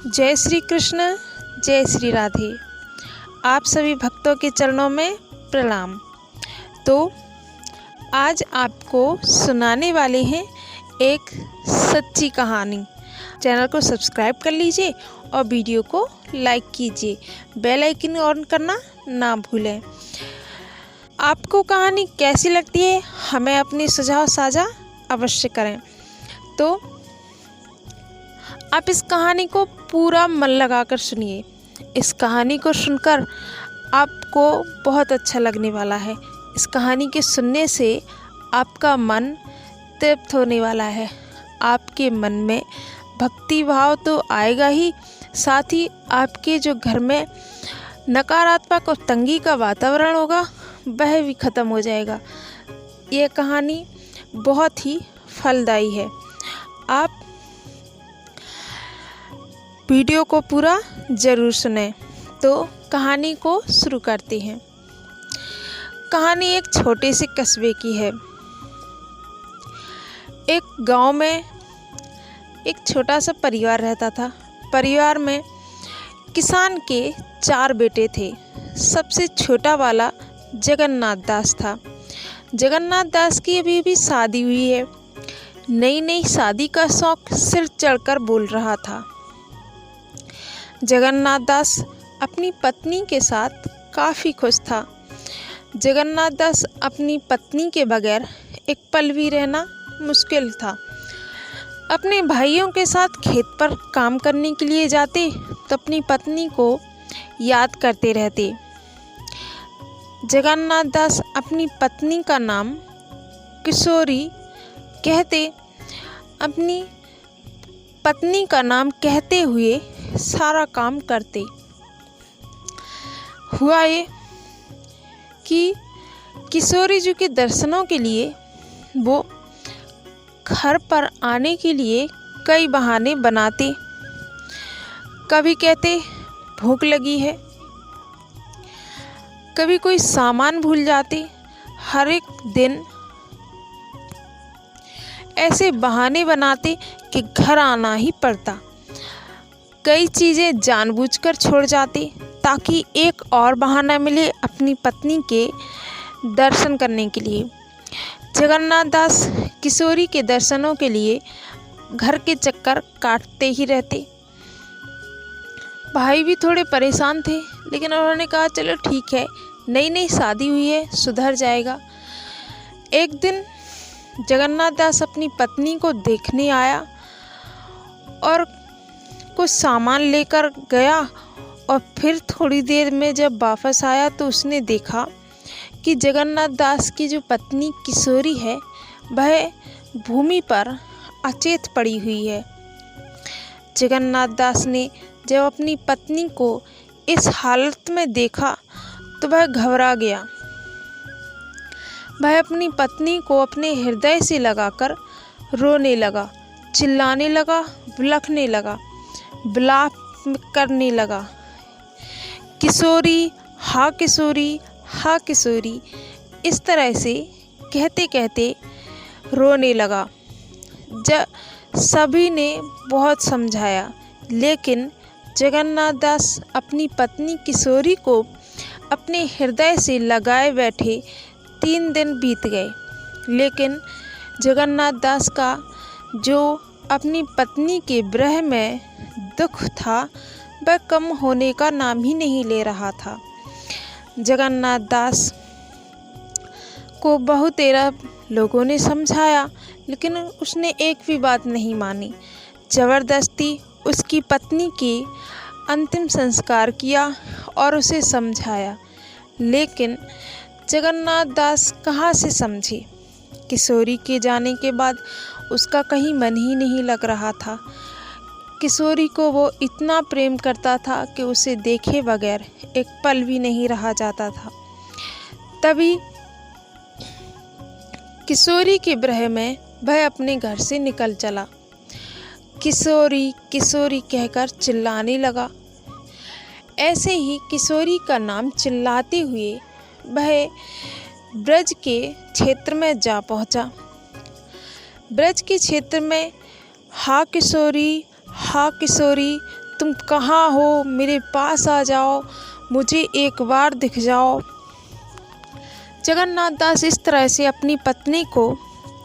जय श्री कृष्ण, जय श्री राधे। आप सभी भक्तों के चरणों में प्रणाम। तो आज आपको सुनाने वाले हैं एक सच्ची कहानी। चैनल को सब्सक्राइब कर लीजिए और वीडियो को लाइक कीजिए। बेल आइकन ऑन करना ना भूलें। आपको कहानी कैसी लगती है हमें अपनी सुझाव साझा अवश्य करें। तो आप इस कहानी को पूरा मन लगाकर सुनिए। इस कहानी को सुनकर आपको बहुत अच्छा लगने वाला है। इस कहानी के सुनने से आपका मन तृप्त होने वाला है। आपके मन में भक्ति भाव तो आएगा ही, साथ ही आपके जो घर में नकारात्मक और तंगी का वातावरण होगा वह भी ख़त्म हो जाएगा। ये कहानी बहुत ही फलदायी है। आप वीडियो को पूरा ज़रूर सुनें। तो कहानी को शुरू करते हैं। कहानी एक छोटे से कस्बे की है। एक गांव में एक छोटा सा परिवार रहता था। परिवार में किसान के 4 बेटे थे। सबसे छोटा वाला जगन्नाथ दास था। जगन्नाथ दास की अभी भी शादी हुई है। नई नई शादी का शौक सिर चढ़कर बोल रहा था। जगन्नाथ दास अपनी पत्नी के साथ काफ़ी खुश था। जगन्नाथ दास अपनी पत्नी के बगैर एक पल भी रहना मुश्किल था। अपने भाइयों के साथ खेत पर काम करने के लिए जाते तो अपनी पत्नी को याद करते रहते। जगन्नाथ दास अपनी पत्नी का नाम किशोरी कहते, अपनी पत्नी का नाम कहते हुए सारा काम करते। हुआ ये कि किशोरी जी के दर्शनों के लिए वो घर पर आने के लिए कई बहाने बनाते। कभी कहते भूख लगी है, कभी कोई सामान भूल जाते। हर एक दिन ऐसे बहाने बनाते कि घर आना ही पड़ता। कई चीज़ें जानबूझकर छोड़ जाते ताकि एक और बहाना मिले अपनी पत्नी के दर्शन करने के लिए। जगन्नाथ दास किशोरी के दर्शनों के लिए घर के चक्कर काटते ही रहते। भाई भी थोड़े परेशान थे, लेकिन उन्होंने कहा चलो ठीक है, नई नई शादी हुई है, सुधर जाएगा। एक दिन जगन्नाथ दास अपनी पत्नी को देखने आया और कुछ सामान लेकर गया और फिर थोड़ी देर में जब वापस आया तो उसने देखा कि जगन्नाथ दास की जो पत्नी किशोरी है वह भूमि पर अचेत पड़ी हुई है। जगन्नाथ दास ने जब अपनी पत्नी को इस हालत में देखा तो वह घबरा गया। वह अपनी पत्नी को अपने हृदय से लगाकर रोने लगा, चिल्लाने लगा, बिलखने लगा, विलाप करने लगा। किशोरी, हाँ किशोरी, हाँ किशोरी, इस तरह से कहते कहते रोने लगा। जब सभी ने बहुत समझाया, लेकिन जगन्नाथ दास अपनी पत्नी किशोरी को अपने हृदय से लगाए बैठे। 3 दिन बीत गए, लेकिन जगन्नाथ दास का जो अपनी पत्नी के विरह में दुख था वह कम होने का नाम ही नहीं ले रहा था। जगन्नाथ दास को बहुतेरा लोगों ने समझाया, लेकिन उसने एक भी बात नहीं मानी। ज़बरदस्ती उसकी पत्नी के अंतिम संस्कार किया और उसे समझाया, लेकिन जगन्नाथ दास कहाँ से समझे। किशोरी के जाने के बाद उसका कहीं मन ही नहीं लग रहा था। किशोरी को वो इतना प्रेम करता था कि उसे देखे बगैर एक पल भी नहीं रहा जाता था। तभी किशोरी के विरह में वह अपने घर से निकल चला। किशोरी किशोरी कहकर चिल्लाने लगा। ऐसे ही किशोरी का नाम चिल्लाते हुए वह ब्रज के क्षेत्र में जा पहुंचा। ब्रज के क्षेत्र में हा किशोरी तुम कहाँ हो, मेरे पास आ जाओ, मुझे एक बार दिख जाओ। जगन्नाथ दास इस तरह से अपनी पत्नी को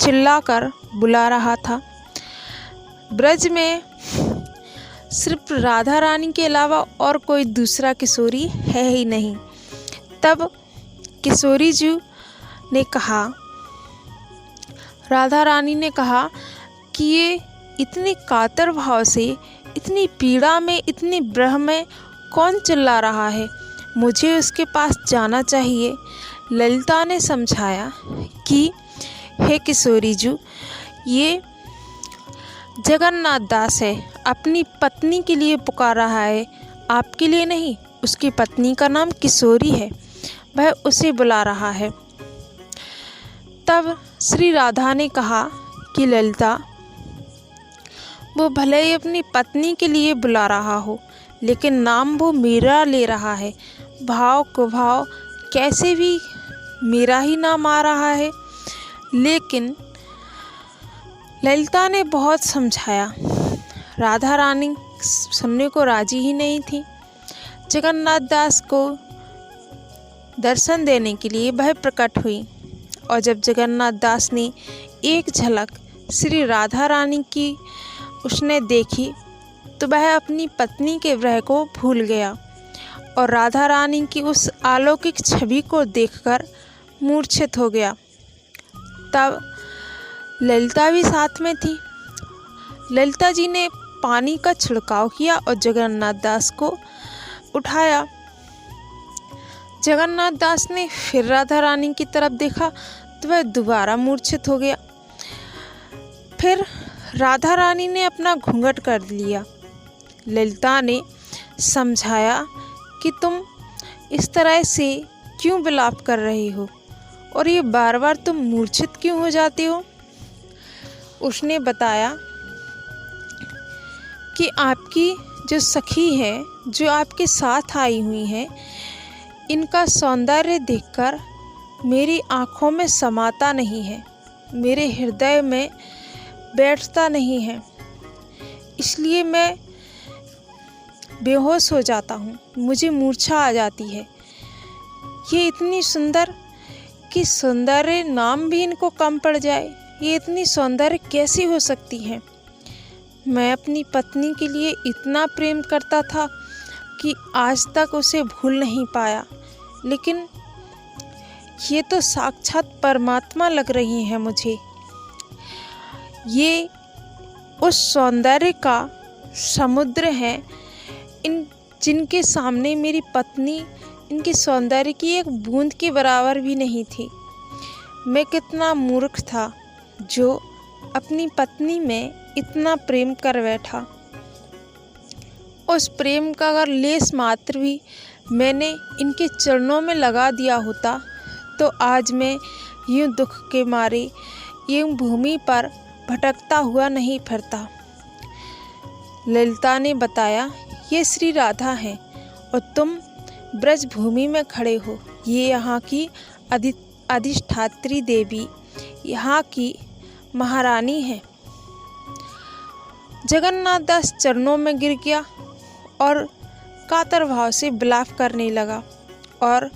चिल्लाकर बुला रहा था। ब्रज में सिर्फ राधा रानी के अलावा और कोई दूसरा किशोरी है ही नहीं। तब किशोरी जी ने कहा, राधा रानी ने कहा कि ये इतने कातर भाव से, इतनी पीड़ा में, इतनी ब्रह में कौन चिल्ला रहा है, मुझे उसके पास जाना चाहिए। ललिता ने समझाया कि हे किशोरी जी, ये जगन्नाथ दास है, अपनी पत्नी के लिए पुकार रहा है, आपके लिए नहीं। उसकी पत्नी का नाम किशोरी है, वह उसे बुला रहा है। तब श्री राधा ने कहा कि ललिता, वो भले ही अपनी पत्नी के लिए बुला रहा हो, लेकिन नाम वो मेरा ले रहा है। भाव को भाव कैसे भी मेरा ही नाम आ रहा है। लेकिन ललिता ने बहुत समझाया, राधा रानी सुनने को राजी ही नहीं थी। जगन्नाथ दास को दर्शन देने के लिए वह प्रकट हुई, और जब जगन्नाथ दास ने एक झलक श्री राधा रानी की उसने देखी तो वह अपनी पत्नी के विरह को भूल गया और राधा रानी की उस अलौकिक छवि को देखकर मूर्छित हो गया। तब ललिता भी साथ में थी। ललिता जी ने पानी का छिड़काव किया और जगन्नाथ दास को उठाया। जगन्नाथ दास ने फिर राधा रानी की तरफ देखा तो वह दोबारा मूर्छित हो गया। फिर राधा रानी ने अपना घूंघट कर लिया। ललिता ने समझाया कि तुम इस तरह से क्यों विलाप कर रही हो और ये बार बार तुम मूर्छित क्यों हो जाती हो। उसने बताया कि आपकी जो सखी है, जो आपके साथ आई हुई हैं, इनका सौंदर्य देखकर मेरी आँखों में समाता नहीं है, मेरे हृदय में बैठता नहीं है, इसलिए मैं बेहोश हो जाता हूँ, मुझे मूर्छा आ जाती है। ये इतनी सुंदर कि सौंदर्य नाम भी इनको कम पड़ जाए, ये इतनी सौंदर्य कैसी हो सकती है। मैं अपनी पत्नी के लिए इतना प्रेम करता था कि आज तक उसे भूल नहीं पाया, लेकिन ये तो साक्षात परमात्मा लग रही हैं मुझे। ये उस सौंदर्य का समुद्र है, इन जिनके सामने मेरी पत्नी इनके सौंदर्य की एक बूंद के बराबर भी नहीं थी। मैं कितना मूर्ख था जो अपनी पत्नी में इतना प्रेम कर बैठा। उस प्रेम का अगर लेस मात्र भी मैंने इनके चरणों में लगा दिया होता तो आज मैं यूं दुख के मारे यूं भूमि पर भटकता हुआ नहीं फिरता। ललिता ने बताया, ये श्री राधा हैं और तुम ब्रज भूमि में खड़े हो। ये यहाँ की अधिष्ठात्री देवी, यहाँ की महारानी है। जगन्नाथ दास चरणों में गिर गया और कातर भाव से विलाप करने लगा और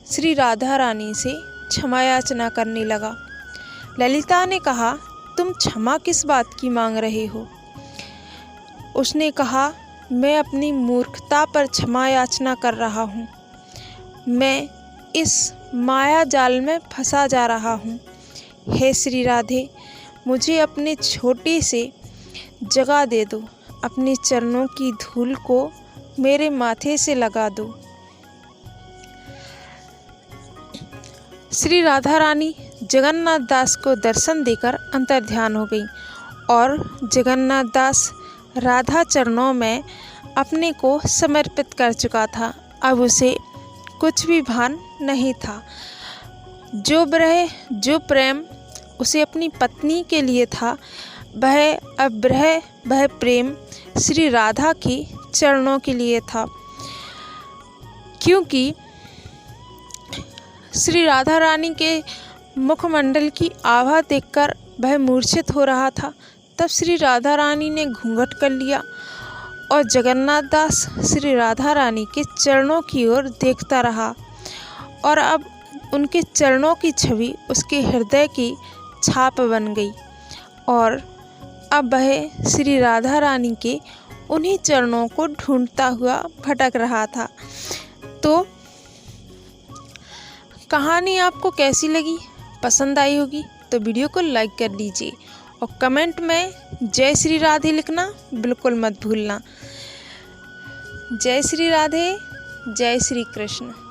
श्री राधा रानी से क्षमा याचना करने लगा। ललिता ने कहा, तुम क्षमा किस बात की मांग रहे हो। उसने कहा, मैं अपनी मूर्खता पर क्षमा याचना कर रहा हूँ। मैं इस माया जाल में फंसा जा रहा हूँ। हे श्री राधे, मुझे अपने छोटे से जगह दे दो, अपने चरणों की धूल को मेरे माथे से लगा दो। श्री राधा रानी जगन्नाथ दास को दर्शन देकर अंतर्ध्यान हो गई और जगन्नाथ दास राधा चरणों में अपने को समर्पित कर चुका था। अब उसे कुछ भी भान नहीं था। जो विरह, जो प्रेम उसे अपनी पत्नी के लिए था, वह अब विरह, वह प्रेम श्री राधा के चरणों के लिए था। क्योंकि श्री राधा रानी के मुखमंडल की आभा देखकर वह मूर्छित हो रहा था। तब श्री राधा रानी ने घूंघट कर लिया और जगन्नाथ दास श्री राधा रानी के चरणों की ओर देखता रहा और अब उनके चरणों की छवि उसके हृदय की छाप बन गई और अब वह श्री राधा रानी के उन्हीं चरणों को ढूंढता हुआ भटक रहा था। तो कहानी आपको कैसी लगी? पसंद आई होगी तो वीडियो को लाइक कर दीजिए और कमेंट में जय श्री राधे लिखना बिल्कुल मत भूलना। जय श्री राधे, जय श्री कृष्ण।